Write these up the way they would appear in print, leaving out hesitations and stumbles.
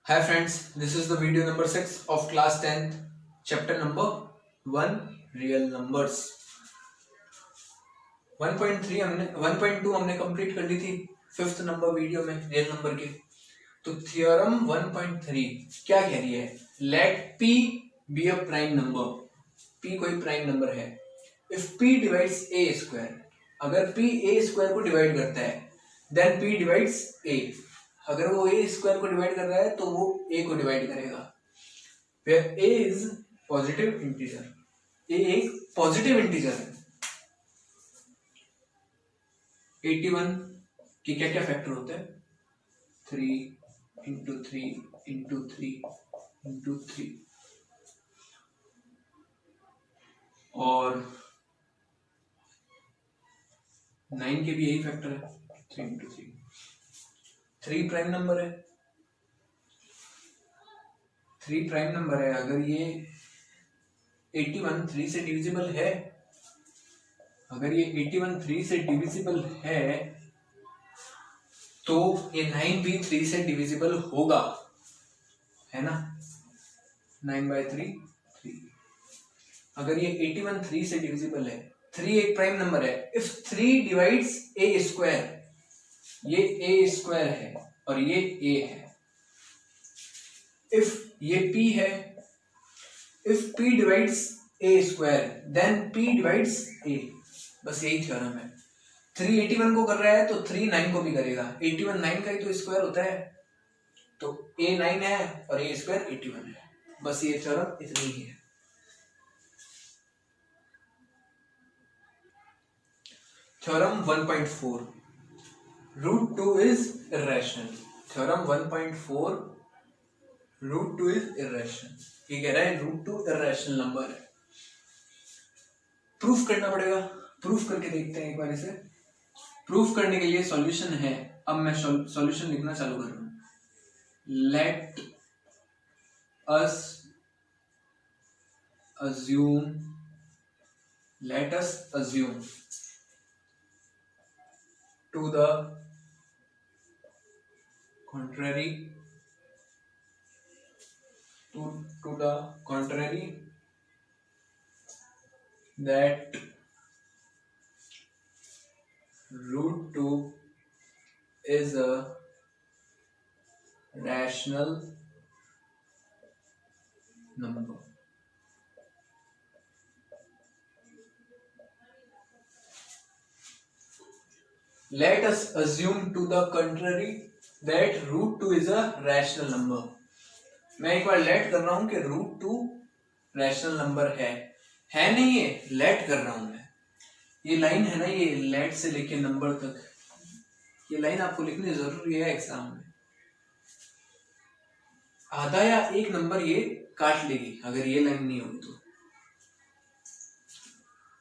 Hi friends, this is the video number 6 of class 10th, chapter number 1, real numbers. 1.3 हमने 1.2 हमने complete कर ली थी फिफ्थ नंबर वीडियो में रियल नंबर के। तो थ्योरम 1.3 क्या कह रही है? Let p be a prime number. p कोई प्राइम नंबर है। If p divides a square, अगर p a स्क्वायर को डिवाइड करता है देन p डिवाइड्स a। अगर वो a स्क्वायर को डिवाइड कर रहा है तो वो a को डिवाइड करेगा। Where a is positive integer, a एक पॉजिटिव इंटीजर है। 81 के क्या क्या फैक्टर होते हैं? 3 इंटू 3 इंटू 3 इंटू 3 और 9 के भी यही फैक्टर है, 3 इंटू 3। 3 प्राइम नंबर है, 3 प्राइम नंबर है। अगर ये 81 3 से डिविजिबल है, अगर ये 81 3 से डिविजिबल है तो ये 9 भी 3 से डिविजिबल होगा, है ना। 9/3 3। अगर ये 81 3 से डिविजिबल है, 3 एक प्राइम नंबर है। इफ 3 डिवाइड्स a स्क्वायर, ये a स्क्वायर है और ये a है। इफ ये p है, if p divides a square then p divides a। बस यही थ्योरम है। 3 81 को कर रहा है तो 3 9 को भी करेगा। 81 9 का ही तो स्क्वायर होता है, तो a 9 है और a स्क्वायर 81 है। बस ये थ्योरम इतनी ही है। Theorem 1.4 √2 is irrational. Theorem 1.4 √2 is irrational. ये कह रहा है √2 इरेशनल नंबर है। प्रूफ करना पड़ेगा, प्रूफ करके देखते हैं एक बार इसे। प्रूफ करने के लिए सॉल्यूशन है। अब मैं सॉल्यूशन लिखना चालू कर रहा हूं। Let us assume to the contrary that √2 is a rational number. Let us assume to the contrary that √2 is a rational number. मैं एक बार लेट कर रहा हूं कि √2 रैशनल नंबर है नहीं, ये लेट कर रहा हूं मैं। ये लाइन है ना, ये लेट से लेके नंबर तक, ये लाइन आपको लिखनी जरूरी है एग्जाम में। आधा या एक नंबर ये काट लेगी अगर ये लाइन नहीं होगी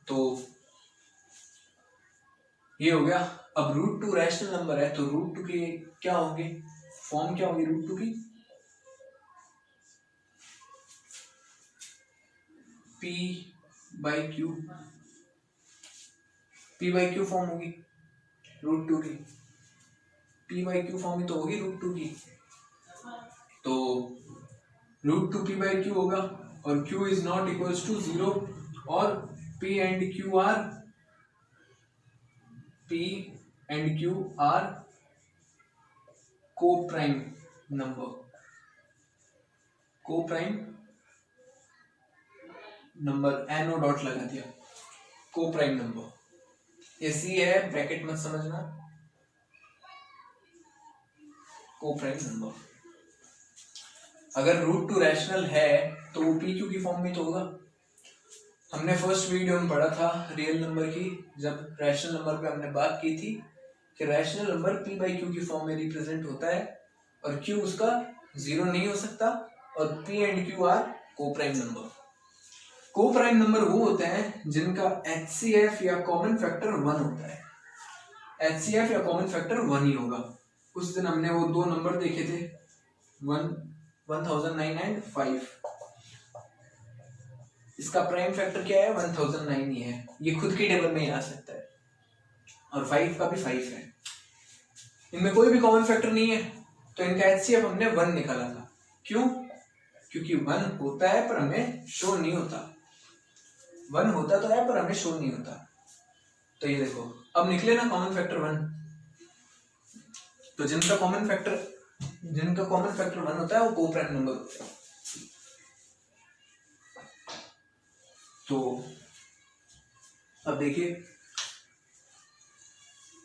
तो ये हो गया। अब √2 रैशनल नंबर है तो √2 की क्या होंगे, फॉर्म क्या होगी √2 की? p/q फॉर्म होगी √2 की। p/q फॉर्म ही तो होगी √2 की। तो √2 p/q होगा और q is not equals to 0 और p and q are coprime number NO dot लगा दिया, को प्राइम नंबर। ये C है, ब्रैकेट मत समझना, को प्राइम नंबर। अगर √2 रैशनल है तो वो PQ की फॉर्म में तो होगा। हमने फर्स्ट वीडियो में पढ़ा था रियल नंबर की, जब रैशनल नंबर पे हमने बात की थी कि रैशनल नंबर p/q की फॉर्म में रिप्रेजेंट होता है और q उसका 0 नहीं हो सकता और p and q are coprime number. को प्राइम नंबर वो होते हैं जिनका HCF या कॉमन फैक्टर 1 होता है। HCF या कॉमन फैक्टर 1 ही होगा। उस दिन हमने वो दो नंबर देखे थे 1009 एंड 5। इसका प्राइम फैक्टर क्या है? 1009 ही है, ये खुद के टेबल में ही आ सकता है और 5 का भी 5 है। इनमें कोई भी कॉमन फैक्टर नहीं है तो इनका HCF हमने 1 निकाला था। क्यों? क्योंकि 1 होता है पर हमें शो नहीं होता, 1 होता तो है पर हमें शो नहीं होता। तो ये देखो अब निकले ना कॉमन फैक्टर 1, तो जिनका कॉमन फैक्टर 1 होता है वो को प्राइम नंबर होता है। तो अब देखिए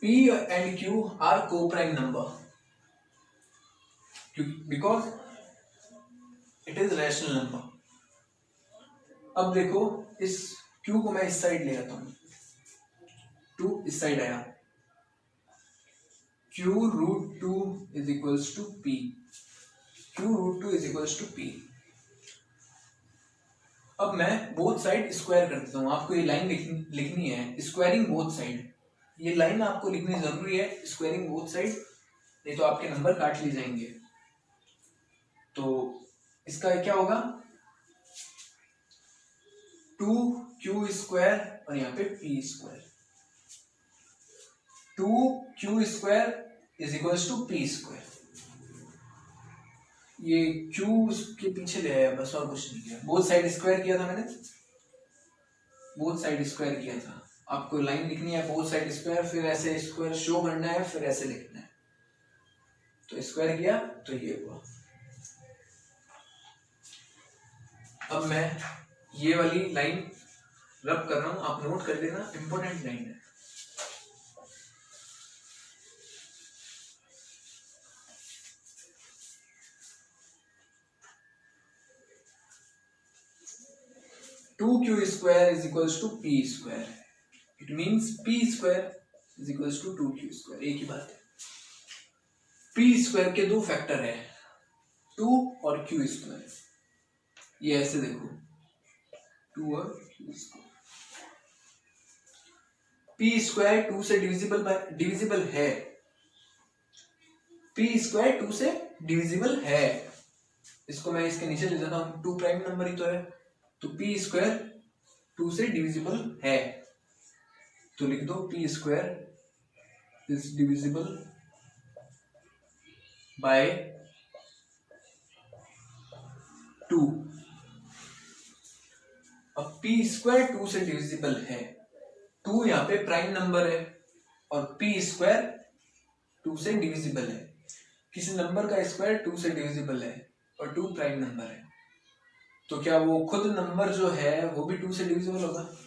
P and Q are co-prime number because it is rational number। अब देखो इस Q को मैं इस साइड ले आता हूं, 2 इस साइड आया, Q√2 is equals to P, Q√2 is equals to P। अब मैं बोथ साइड स्क्वायर कर देता हूं, आपको ये लाइन लिखनी है स्क्वायरिंग बोथ साइड, ये लाइन आपको लिखनी जरूरी है स्क्वायरिंग बोथ साइड, नहीं तो आपके नंबर काट लिए जाएंगे। तो इसका क्या होगा 2q² और यहाँ पे p², 2q² is equals to p²। ये q के पीछे ले आया बस और कुछ नहीं किया, बोथ साइड स्क्वायर किया था मैंने, बोथ साइड स्क्वायर किया था। आपको लाइन लिखनी है बोथ साइड स्क्वायर, फिर ऐसे स्क्वायर शो करना है, फिर ऐसे लिखना है, तो स्क्वायर किया तो ये हुआ। अब मैं ये वाली लाइन रब कर रहा हूं, आप नोट कर लेना, इंपॉर्टेंट लाइन है। Two q square is equals to p square, it means p square is equals to 2q², एक ही बात है। पी स्क्वायर के 2 फैक्टर है, 2 और q², ये ऐसे देखो 2 और q²। p² 2 से डिविजिबल है, p² 2 से डिविजिबल है, इसको मैं इसके नीचे ले जाता हूं, 2 प्राइम नंबर ही तो है, तो p² 2 से डिविजिबल है, तो लिख दो p² इज डिविजिबल बाय 2। अब p² 2 से डिविजिबल है, 2 यहाँ पे प्राइम नंबर है और p² 2 से डिविजिबल है, किसी नंबर का स्क्वायर 2 से डिविजिबल है और 2 प्राइम नंबर है, तो क्या वो खुद नंबर जो है वो भी 2 से डिविजिबल होगा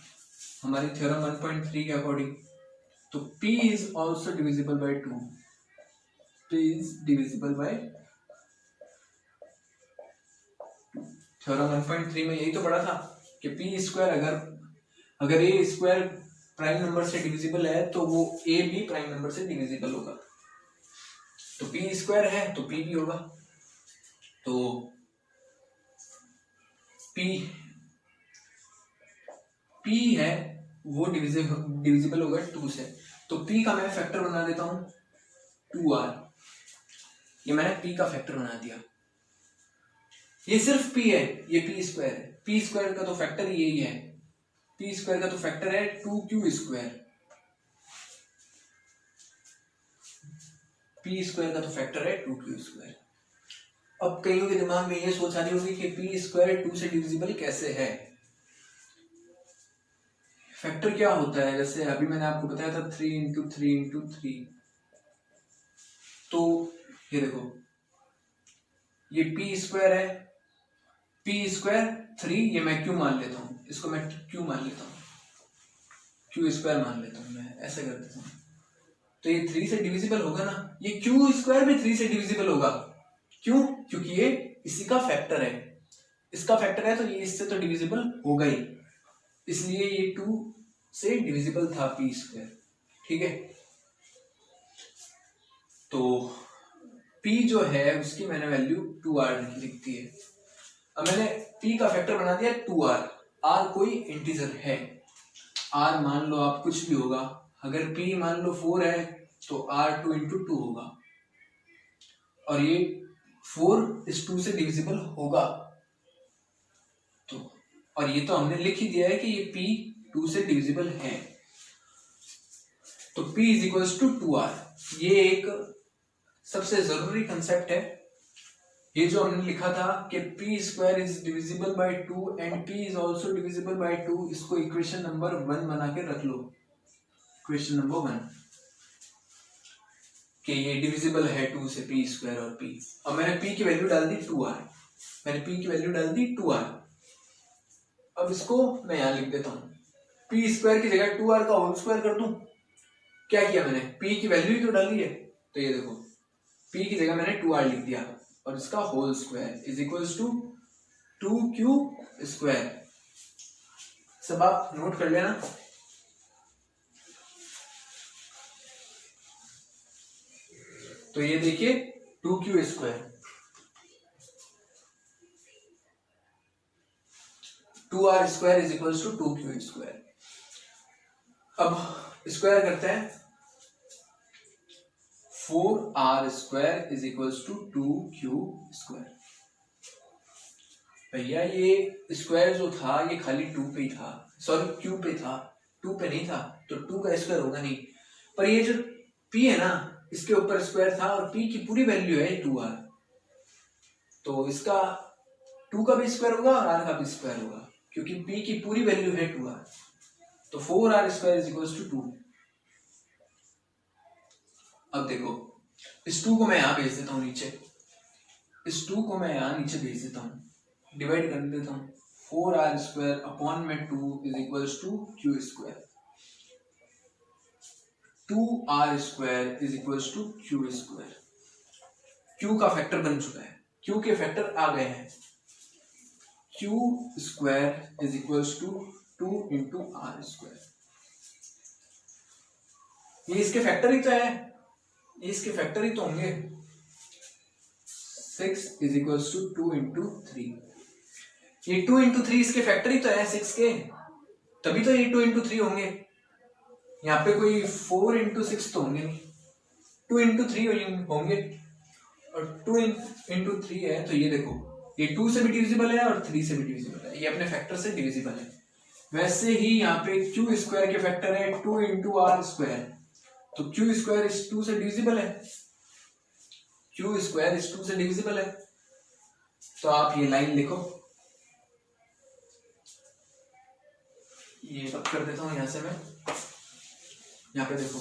हमारी थ्योरम 1.3 के अकॉर्डिंग। तो p is also divisible by 2, p is divisible by 2। Theorem 1.3 में यही तो पढ़ा था कि p² अगर a² प्राइम नंबर से डिविजिबल है तो वो a भी प्राइम नंबर से डिविजिबल होगा, तो p² है तो p भी होगा, तो p है वो डिविजिबल होगा 2 से, तो p का मैं फैक्टर बना देता हूं 2r, ये मैंने p का फैक्टर बना दिया। ये सिर्फ p है, ये p² है, p² का तो फैक्टर यही है, p² का तो फैक्टर है 2q², p² का तो फैक्टर है 2q²। अब कईयों के दिमाग में ये सोच आ रही होगी कि p² 2 से डिविजिबल कैसे है, फैक्टर क्या होता है, जैसे अभी मैंने आपको बताया था 3 × 3 × 3, तो ये देखो ये p² है, p² 3, ये मैं q मान लेता हूं, इसको मैं q मान लेता हूं, q² मान लेता हूं, मैं ऐसे कर देता हूं, तो ये 3 से डिविजिबल होगा ना, ये q² भी 3 से डिविजिबल होगा, क्यों? क्योंकि ये इसी का फैक्टर है, इसका फैक्टर है तो ये इससे तो डिविजिबल होगा ही, इसलिए ये 2 से डिविजिबल था p², ठीक है। तो p जो है उसकी मैंने वैल्यू 2r लिख दी है। अब मैंने p का फैक्टर बना दिया 2r, r कोई इंटीजर है, r मान लो आप कुछ भी होगा, अगर p मान लो 4 है तो r 2 × 2 होगा, और ये 4 इस 2 से डिविजिबल होगा, तो और ये तो हमने लिख ही दिया है कि ये p 2 से डिविजिबल है, तो p is equals to 2r। ये एक सबसे जरूरी कंसेप्ट है ये जो हमने लिखा था कि P square is divisible by 2 and P is also divisible by 2, इसको इक्वेशन नंबर 1 बना के रख लो। इक्वेशन नंबर 1 कि ये डिविजिबल है 2 से, पी स्क्वायर और पी। अब मैंने पी की वैल्यू डाल दी 2r, मैंने पी की वैल्यू डाल दी 2r। अब इसको मैं यहां लिख देता हूं, पी स्क्वायर की जगह 2r का होल स्क्वायर कर दूं। क्या किया मैंने, पी की वैल्यू ही तो डाली है, तो ये देखो पी की जगह मैंने 2r लिख दिया और इसका whole square is equals to 2q square. सब आप नोट कर लेना। तो ये देखिए 2q square, 2r square is equals to 2q square. अब स्क्वायर करते हैं, 4r square is equals to 2q square. भैया ये स्क्वायर जो था ये खाली 2 पे ही था, सॉरी q पे था, 2 पे नहीं था, तो 2 का स्क्वायर होगा नहीं। पर ये जो p है ना, इसके ऊपर स्क्वायर था और p की पूरी वैल्यू है 2r, तो इसका 2 का भी स्क्वायर होगा और r का भी स्क्वायर होगा, क्योंकि p की पूरी वैल्यू है 2r। तो 4r square is equals to 2। अब देखो इस 2 को मैं यहां भेज देता हूं नीचे, इस 2 को मैं यहां नीचे भेज देता हूं, डिवाइड कर देता हूं। 4r स्क्वायर अपॉन में 2 is equals to q square. 2r square is equals to q square. q का फैक्टर बन चुका है, q के फैक्टर आ गए हैं। q square is equals to 2 into R square. ये इसके फैक्टर ही तो है, ये इसके फैक्टर ही तो होंगे। 6 इज इक्वल्स टू 2 इंटू 3, ये 2 इंटू 3 इसके फैक्टर ही तो है 6 के, तभी तो ये 2 इंटू 3 होंगे। यहाँ पे कोई 4 इंटू 6 तो होंगे नहीं, 2 इंटू 3 होंगे, और 2 इंटू 3 है, तो ये देखो ये 2 से भी डिविजिबल है और 3 से भी डिविजिबल है, ये अपने फैक्टर से डिविजिबल है। वैसे ही यहाँ पे q स्क्वायर के फैक्टर है 2 इंटू आर स्क्वायर, तो q स्क्वायर इस 2 से डिविजिबल है, q स्क्वायर इस 2 से डिविजिबल है। तो आप ये लाइन लिखो, ये सब कर देता हूं यहां से मैं। यहाँ पे देखो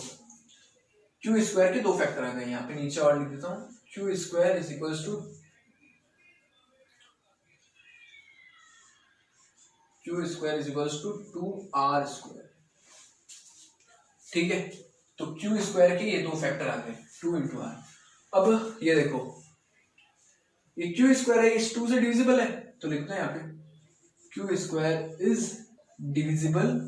q स्क्वायर के 2 फैक्टर आ गए, यहाँ पे नीचे और लिख देता हूं, q square is equals to q square is equals to 2r square. ठीक है, तो q स्क्वायर के ये 2 फैक्टर आ गए 2 इंटू आर। अब ये देखो ये q स्क्वायर है, इस 2 से डिविजिबल है, तो लिखते हैं यहाँ पे q square is divisible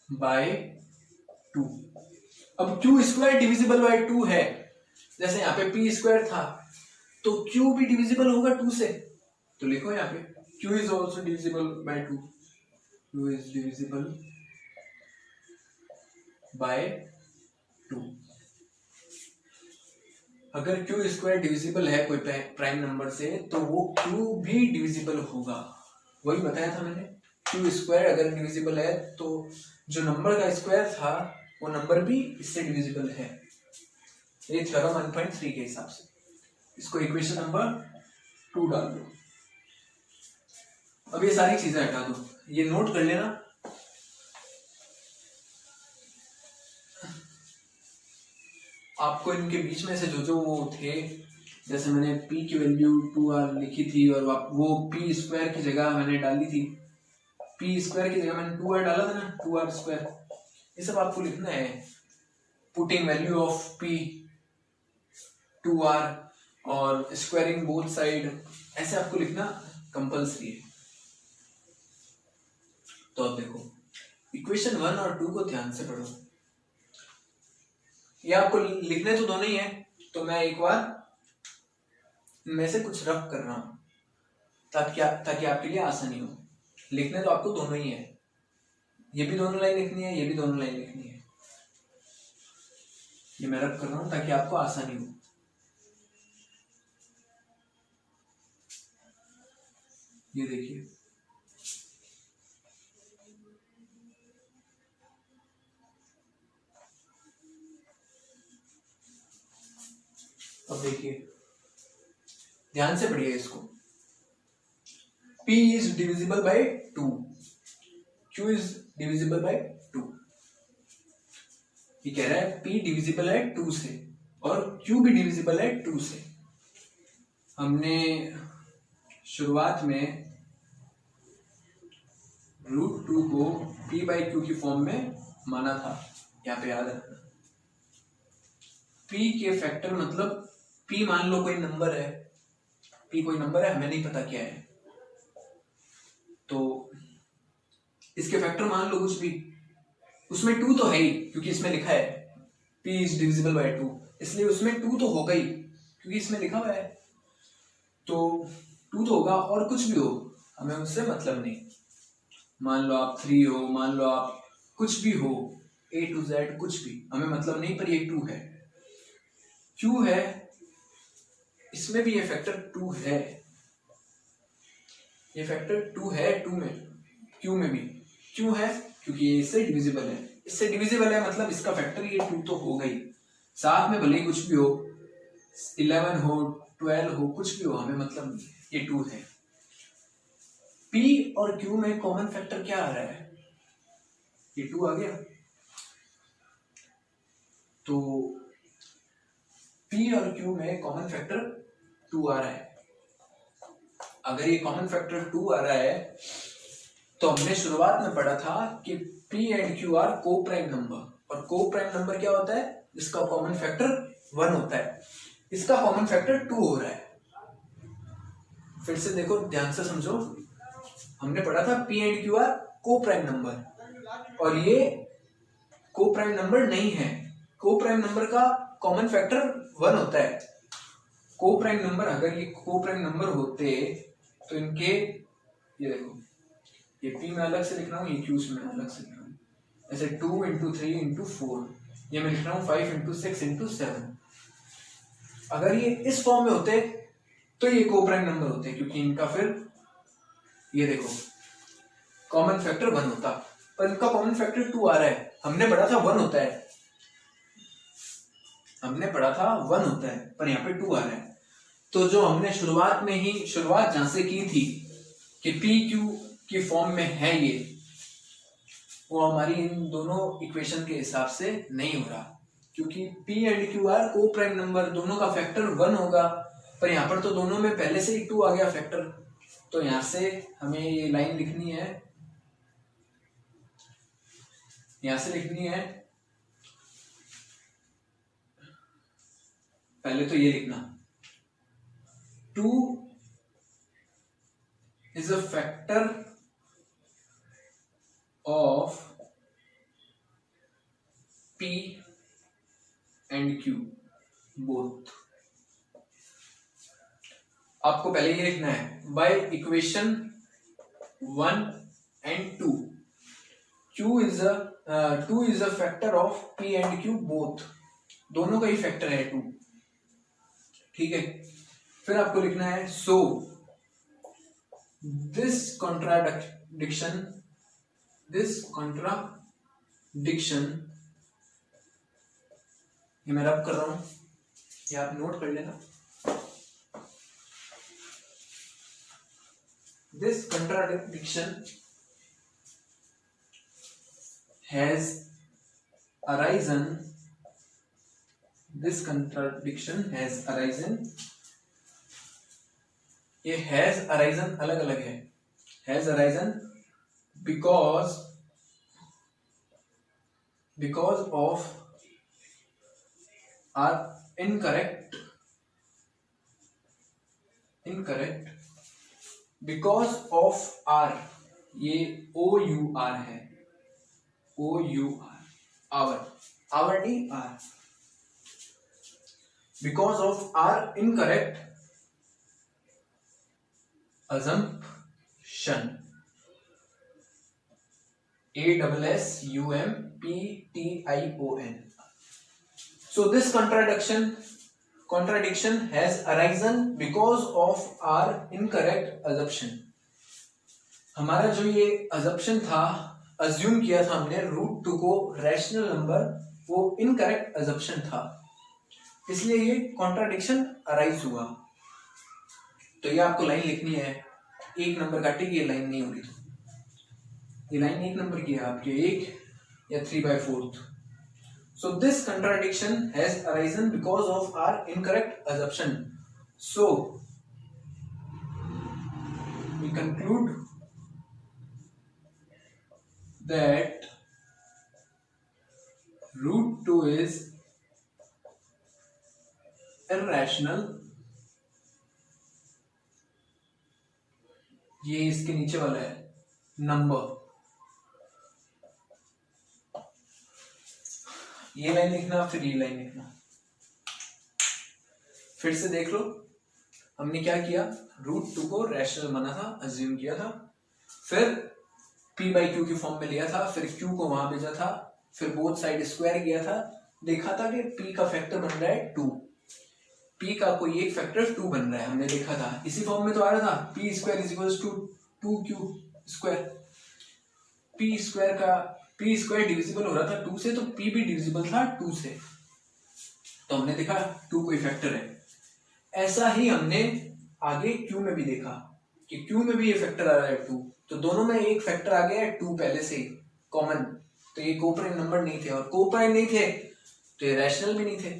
by 2। अब q स्क्वायर डिविजिबल बाय 2 है, जैसे यहाँ पे p स्क्वायर था, तो q भी डिविजिबल होगा 2 से, तो लिखो यहाँ पे q is also divisible by 2, q is divisible by 2। अगर q स्क्वायर डिविजिबल है कोई प्राइम नंबर से, तो वो q भी डिविजिबल होगा। वही बताया था मैंने, q स्क्वायर अगर डिविजिबल है तो जो नंबर का स्क्वायर था वो नंबर भी इससे डिविजिबल है। ये थ्योरम 1.3 के हिसाब से, इसको इक्वेशन नंबर 2 डाल दो। अब ये सारी चीजें हटा दो, ये नोट कर लेना। आपको इनके बीच में से जो वो थे, जैसे मैंने p की वैल्यू 2r लिखी थी और वो p स्क्वायर की जगह मैंने डाली थी, p स्क्वायर की जगह मैंने 2r डाला था ना, 2r स्क्वायर, ये सब आपको लिखना है। Putting value of p 2r और स्क्वायरिंग बोथ साइड, ऐसे आपको लिखना कंपल्सरी है। तो अब देखो इक्वेशन 1 और 2 को ध्यान से पढ़ो, ये आपको लिखने तो दोनों ही है, तो मैं एक बार में से कुछ रफ कर रहा हूं ताकि आपके लिए आसानी हो। लिखने तो आपको दोनों ही है, ये भी दोनों लाइन लिखनी है, ये भी दोनों लाइन लिखनी है। ये मैं रफ कर रहा हूं ताकि आपको आसानी हो। ये देखिए अब देखिए ध्यान से पढ़िए इसको। P is divisible by 2, Q is divisible by 2। ये कह रहा है P डिविजिबल है 2 से और Q भी डिविजिबल है 2 से। हमने शुरुआत में √2 को P/Q की फॉर्म में माना था, यहाँ पे याद रखना। P के फैक्टर मतलब P मान लो कोई नंबर है, P कोई नंबर है, हमें नहीं पता क्या है, तो इसके फैक्टर मान लो कुछ भी, उसमें 2 तो है ही क्योंकि इसमें लिखा है P is divisible by 2, इसलिए उसमें 2 तो होगा ही क्योंकि इसमें लिखा हुआ है, तो 2 तो होगा और कुछ भी हो हमें उससे मतलब नहीं। मान लो आप 3 हो, मान लो आप कुछ भी हो, A to Z कुछ भी, हमें मतलब नहीं, पर ये 2 है। Q है, इसमें भी ये फैक्टर 2 है, ये फैक्टर 2 है 2 में, Q में भी क्यों है क्योंकि ये इससे डिविजिबल है, इससे डिविजिबल है मतलब इसका फैक्टर ये 2 तो हो गई। साथ में भले ही कुछ भी हो, 11 हो 12 हो कुछ भी हो, हमें मतलब नहीं, ये 2 है। P और Q में कॉमन फैक्टर क्या आ रहा है, ये 2 आ गया, तो P और Q में कॉमन फैक्टर 2 आ रहा है। अगर ये कॉमन फैक्टर 2 आ रहा है तो हमने शुरुआत में पढ़ा था कि P and Q are coprime number, और को प्राइम नंबर क्या होता है, इसका कॉमन फैक्टर 1 होता है, इसका कॉमन फैक्टर 2 हो रहा है। फिर से देखो ध्यान से समझो, हमने पढ़ा था P and Q are coprime number, और ये को प्राइम नंबर नहीं है, को प्राइम नंबर का कॉमन फैक्टर 1 होता है। को प्राइम नंबर, अगर ये को प्राइम नंबर होते तो इनके, ये देखो ये P में अलग से लिख रहा हूँ, ये Q में अलग से लिख रहा हूँ, ऐसे 2 × 3 × 4, ये मैं लिख रहा हूँ 5 × 6 × 7। अगर ये इस फॉर्म में होते तो ये को प्राइम नंबर होते, क्योंकि इनका फिर ये देखो कॉमन फैक्टर 1 होता, पर इनका कॉमन फैक्टर 2 आ रहा है। हमने पढ़ा था 1 होता है, हमने पढ़ा था 1 होता है, पर यहाँ पे 2 आ रहा है। तो जो हमने शुरुआत जहां से की थी कि P Q की फॉर्म में है ये, वो हमारी इन दोनों इक्वेशन के हिसाब से नहीं हो रहा, क्योंकि P and Q are coprime number, दोनों का फैक्टर 1 होगा, पर यहाँ पर तो दोनों में पहले से ही 2 आ गया फैक्टर। तो यहाँ से हमें ये लाइन लिखनी है, यहाँ से लिखनी है, पहले तो ये लिखना 2 is a factor of P and Q both। आपको पहले ये लिखना है by equation 1 and 2, Q is a 2 is a factor of P and Q both, दोनों का ही फैक्टर है 2, ठीक है। फिर आपको लिखना है सो दिस contradiction ये मैं रब कर रहा हूं, ये आप नोट कर लेना। This contradiction has arisen, ये has arisen अलग अलग है, has arisen because of are incorrect because of are, ये OUR है, OUR our नहीं are, because of our incorrect assumption, ASSUMPTION। So this contradiction has arisen because of our incorrect assumption। हमारा जो ये assumption था, assume किया था हमने √2 को रैशनल नंबर, वो इनकरेक्ट assumption था। इसलिए ये कॉन्ट्राडिक्शन अराइज हुआ। तो ये आपको लाइन लिखनी है, एक नंबर काटी, ये लाइन नहीं हो रही, ये लाइन एक नंबर की है आपके, एक या 3/4। So this contradiction has arisen because of our incorrect assumption. So we conclude that √2 is irrational। ये इसके नीचे वाला है नंबर, ये लाइन लिखना, फिर ये लाइन लिखना। फिर से देख लो, हमने क्या किया, √2 को रैशनल माना था, अज्यूम किया था, फिर p/q की फॉर्म में लिया था, फिर q को वहां भेजा था, फिर बोथ साइड स्क्वायर किया था, देखा था कि p का फैक्टर बन रहा है 2, p का कोई एक फैक्टर 2 बन रहा है, हमने देखा था, इसी फॉर्म में तो आ रहा था p² = 2q²। p² डिविजिबल हो रहा था 2 से, तो p भी डिविजिबल था 2 से, तो हमने देखा 2 कोई फैक्टर है। ऐसा ही हमने आगे q में भी देखा कि q में भी ये फैक्टर आ रहा है 2, तो दोनों में एक फैक्टर आ गया है 2 पहले से कॉमन, तो ये कोप्राइम नंबर नहीं थे, और कोप्राइम नहीं थे तो ये रैशनल भी नहीं थे,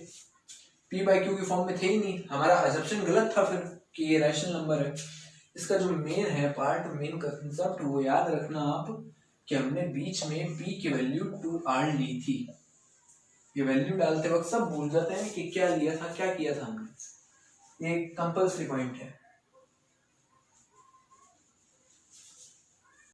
p/q की फॉर्म में थे ही नहीं, हमारा असम्पशन गलत था फिर कि ये रैशनल नंबर है। इसका जो मेन है पार्ट, मेन कंसेप्ट, वो याद रखना आप कि हमने बीच में p की वैल्यू 2r ली थी। ये वैल्यू डालते वक्त सब भूल जाते हैं कि क्या लिया था, क्या किया था हमने, ये कंपल्सरी पॉइंट है।